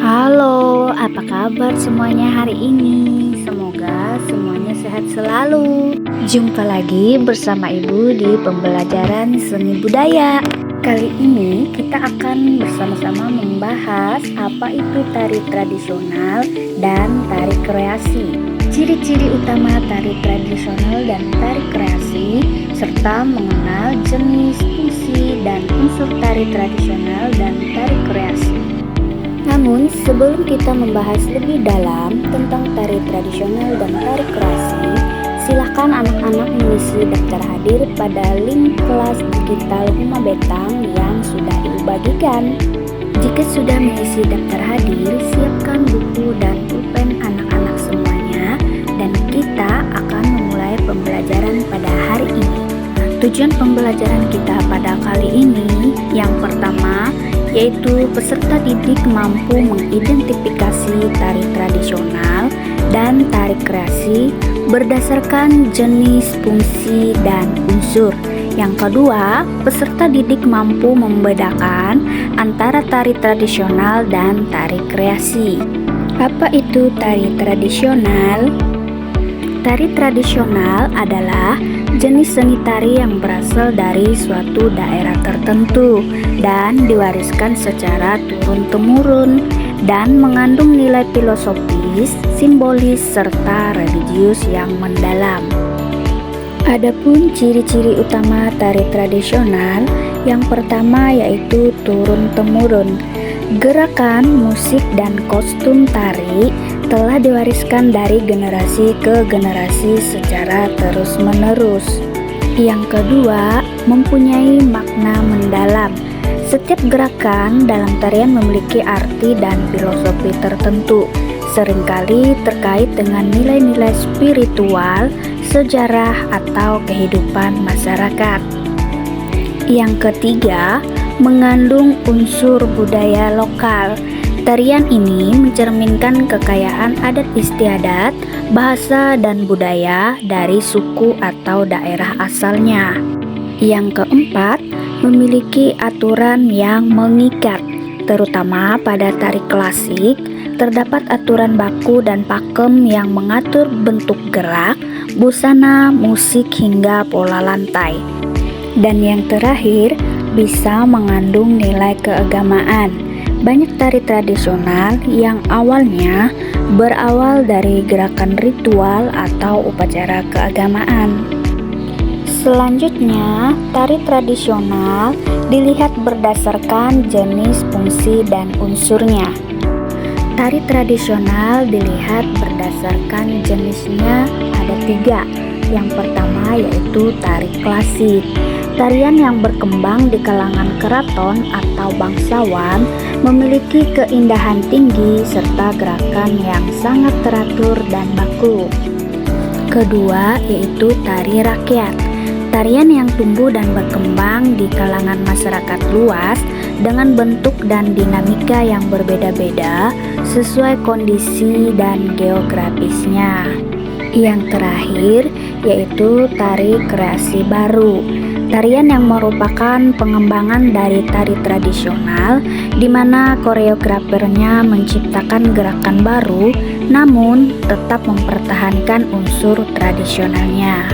Halo, apa kabar semuanya hari ini? Semoga semuanya sehat selalu. Jumpa lagi bersama Ibu di pembelajaran seni budaya. Kali ini kita akan bersama-sama membahas apa itu tari tradisional dan tari kreasi. Ciri-ciri utama tari tradisional dan tari kreasi, serta mengenal jenis, fungsi, dan unsur tari tradisional dan tari kreasi. Namun, sebelum kita membahas lebih dalam tentang tari tradisional dan tari kreasi, silakan anak-anak mengisi daftar hadir pada link kelas digital Huma Betang yang sudah Ibu bagikan. Jika sudah mengisi daftar hadir, siapkan buku dan pulpen anak-anak semuanya, dan kita akan memulai pembelajaran pada hari ini. Tujuan pembelajaran kita pada kali ini yang pertama, yaitu peserta didik mampu mengidentifikasi tari tradisional dan tari kreasi berdasarkan jenis, fungsi, dan unsur. Yang kedua, peserta didik mampu membedakan antara tari tradisional dan tari kreasi. Apa itu tari tradisional? Tari tradisional adalah jenis seni tari yang berasal dari suatu daerah tertentu dan diwariskan secara turun-temurun dan mengandung nilai filosofis, simbolis, serta religius yang mendalam. Adapun ciri-ciri utama tari tradisional, yang pertama yaitu turun-temurun. Gerakan, musik, dan kostum tari telah diwariskan dari generasi ke generasi secara terus-menerus. Yang kedua, mempunyai makna mendalam. Setiap gerakan dalam tarian memiliki arti dan filosofi tertentu, seringkali terkait dengan nilai-nilai spiritual, sejarah, atau kehidupan masyarakat. Yang ketiga, mengandung unsur budaya lokal. Tarian ini mencerminkan kekayaan adat istiadat, bahasa, dan budaya dari suku atau daerah asalnya. Yang keempat, memiliki aturan yang mengikat. Terutama pada tari klasik, terdapat aturan baku dan pakem yang mengatur bentuk gerak, busana, musik, hingga pola lantai. Dan yang terakhir, bisa mengandung nilai keagamaan. Banyak tari tradisional yang awalnya berawal dari gerakan ritual atau upacara keagamaan. Selanjutnya, tari tradisional dilihat berdasarkan jenis, fungsi, dan unsurnya. Tari tradisional dilihat berdasarkan jenisnya ada 3. Yang pertama yaitu tari klasik. Tarian yang berkembang di kalangan keraton atau bangsawan memiliki keindahan tinggi serta gerakan yang sangat teratur dan baku. Kedua yaitu tari rakyat. Tarian yang tumbuh dan berkembang di kalangan masyarakat luas dengan bentuk dan dinamika yang berbeda-beda sesuai kondisi dan geografisnya. Yang terakhir yaitu tari kreasi baru. Tarian yang merupakan pengembangan dari tari tradisional di mana koreografernya menciptakan gerakan baru namun tetap mempertahankan unsur tradisionalnya.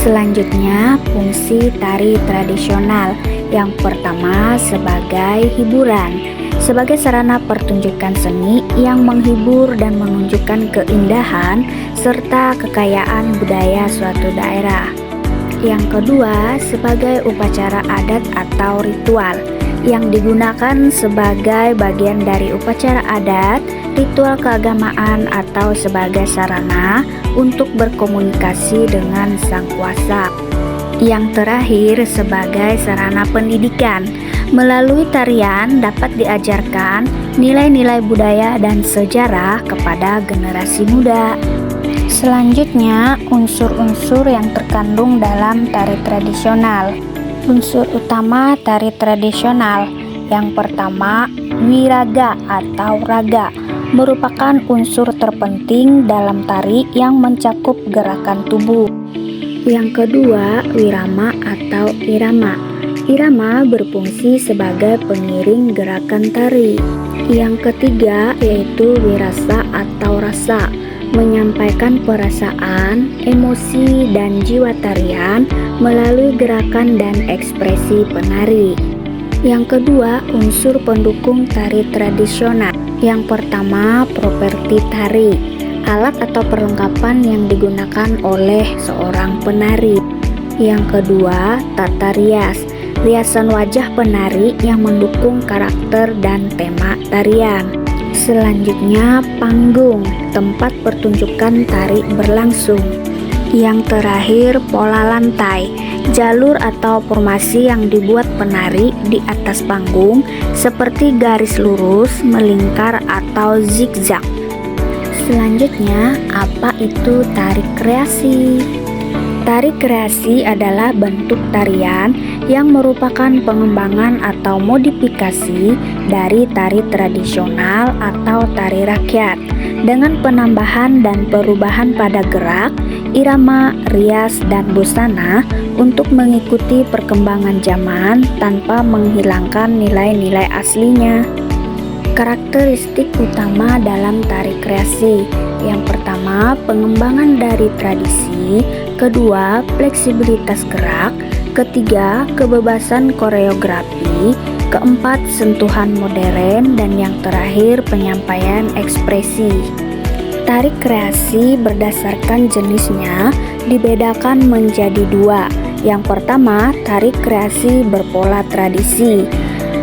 Selanjutnya, fungsi tari tradisional. Yang pertama sebagai hiburan. Sebagai sarana pertunjukan seni yang menghibur dan menunjukkan keindahan serta kekayaan budaya suatu daerah. Yang kedua, sebagai upacara adat atau ritual yang digunakan sebagai bagian dari upacara adat, ritual keagamaan, atau sebagai sarana untuk berkomunikasi dengan sang kuasa. Yang terakhir, sebagai sarana pendidikan. Melalui tarian dapat diajarkan nilai-nilai budaya dan sejarah kepada generasi muda. Selanjutnya, unsur-unsur yang terkandung dalam tari tradisional. Unsur utama tari tradisional. Yang pertama, wiraga atau raga, merupakan unsur terpenting dalam tari yang mencakup gerakan tubuh. Yang kedua, wirama atau irama. Irama berfungsi sebagai pengiring gerakan tari. Yang ketiga yaitu wirasa atau rasa, menyampaikan perasaan, emosi, dan jiwa tarian melalui gerakan dan ekspresi penari. Yang kedua, unsur pendukung tari tradisional. Yang pertama, properti tari, alat atau perlengkapan yang digunakan oleh seorang penari. Yang kedua, tata rias, riasan wajah penari yang mendukung karakter dan tema tarian. Selanjutnya, panggung, tempat pertunjukan tari berlangsung. Yang terakhir, pola lantai, jalur atau formasi yang dibuat penari di atas panggung seperti garis lurus, melingkar, atau zigzag. Selanjutnya, apa itu tari kreasi? Tari kreasi adalah bentuk tarian yang merupakan pengembangan atau modifikasi dari tari tradisional atau tari rakyat dengan penambahan dan perubahan pada gerak, irama, rias, dan busana untuk mengikuti perkembangan zaman tanpa menghilangkan nilai-nilai aslinya. Karakteristik utama dalam tari kreasi. Yang pertama, pengembangan dari tradisi. Kedua, fleksibilitas gerak. Ketiga, kebebasan koreografi. Keempat, sentuhan modern. Dan yang terakhir, penyampaian ekspresi. Tari kreasi berdasarkan jenisnya dibedakan menjadi dua. Yang pertama, tari kreasi berpola tradisi,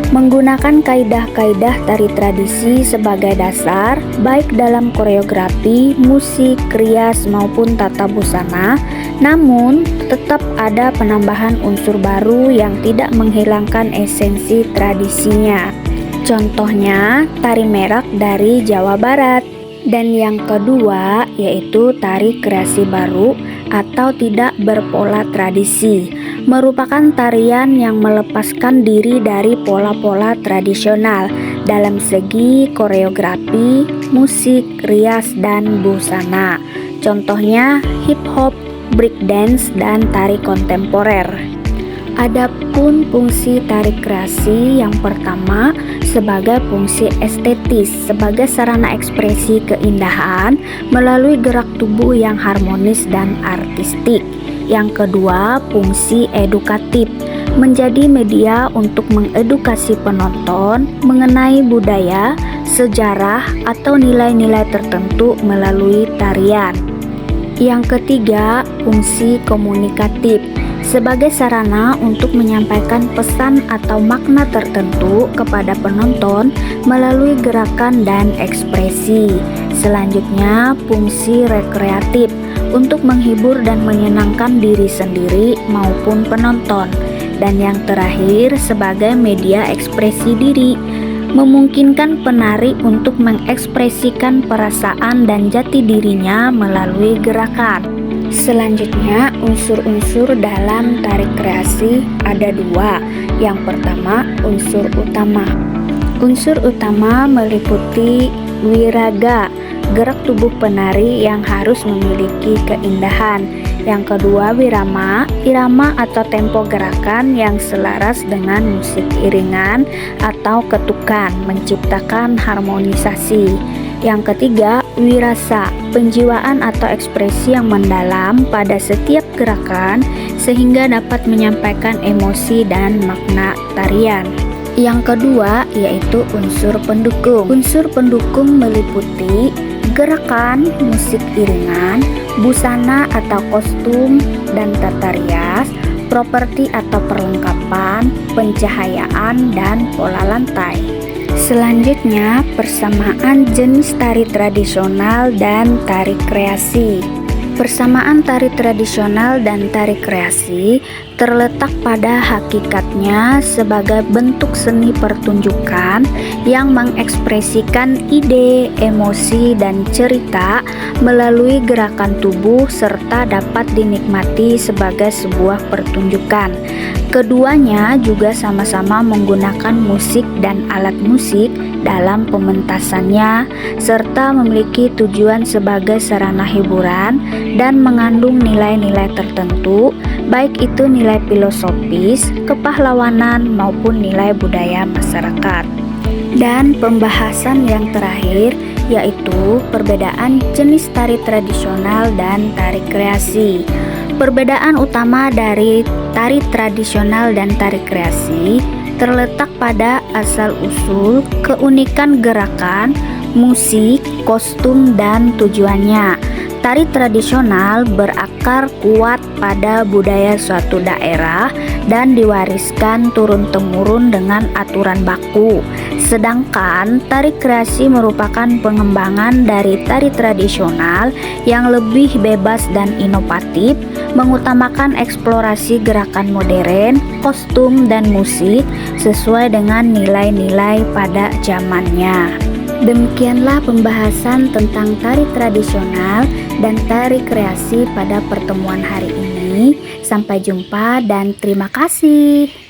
menggunakan kaidah-kaidah tari tradisi sebagai dasar, baik dalam koreografi, musik, rias, maupun tata busana, namun tetap ada penambahan unsur baru yang tidak menghilangkan esensi tradisinya. Contohnya, tari merak dari Jawa Barat. Dan yang kedua yaitu tari kreasi baru atau tidak berpola tradisi, merupakan tarian yang melepaskan diri dari pola-pola tradisional dalam segi koreografi, musik, rias, dan busana. Contohnya hip hop, break dance, dan tari kontemporer. Adapun fungsi tari kreasi, yang pertama sebagai fungsi estetis, sebagai sarana ekspresi keindahan melalui gerak tubuh yang harmonis dan artistik. Yang kedua, fungsi edukatif, menjadi media untuk mengedukasi penonton mengenai budaya, sejarah, atau nilai-nilai tertentu melalui tarian. Yang ketiga, fungsi komunikatif, sebagai sarana untuk menyampaikan pesan atau makna tertentu kepada penonton melalui gerakan dan ekspresi. Selanjutnya, fungsi rekreatif, untuk menghibur dan menyenangkan diri sendiri maupun penonton. Dan yang terakhir, sebagai media ekspresi diri, memungkinkan penari untuk mengekspresikan perasaan dan jati dirinya melalui gerakan. Selanjutnya, unsur-unsur dalam tari kreasi ada dua. Yang pertama, unsur utama. Unsur utama meliputi wiraga, gerak tubuh penari yang harus memiliki keindahan. Yang kedua, wirama, irama atau tempo gerakan yang selaras dengan musik iringan atau ketukan, menciptakan harmonisasi. Yang ketiga, wirasa, penjiwaan atau ekspresi yang mendalam pada setiap gerakan sehingga dapat menyampaikan emosi dan makna tarian. Yang kedua yaitu unsur pendukung. Unsur pendukung meliputi gerakan, musik iringan, busana atau kostum dan tata rias, properti atau perlengkapan, pencahayaan, dan pola lantai. Selanjutnya, persamaan jenis tari tradisional dan tari kreasi. Persamaan tari tradisional dan tari kreasi terletak pada hakikatnya sebagai bentuk seni pertunjukan yang mengekspresikan ide, emosi, dan cerita melalui gerakan tubuh serta dapat dinikmati sebagai sebuah pertunjukan. Keduanya juga sama-sama menggunakan musik dan alat musik dalam pementasannya serta memiliki tujuan sebagai sarana hiburan dan mengandung nilai-nilai tertentu, baik itu nilai filosofis, kepahlawanan, maupun nilai budaya masyarakat. Dan pembahasan yang terakhir yaitu perbedaan jenis tari tradisional dan tari kreasi. Perbedaan utama dari tari tradisional dan tari kreasi terletak pada asal-usul, keunikan gerakan, musik, kostum, dan tujuannya. Tari tradisional berakar kuat pada budaya suatu daerah dan diwariskan turun-temurun dengan aturan baku. Sedangkan tari kreasi merupakan pengembangan dari tari tradisional yang lebih bebas dan inovatif, mengutamakan eksplorasi gerakan modern, kostum, dan musik sesuai dengan nilai-nilai pada zamannya. Demikianlah pembahasan tentang tari tradisional dan tari kreasi pada pertemuan hari ini. Sampai jumpa dan terima kasih.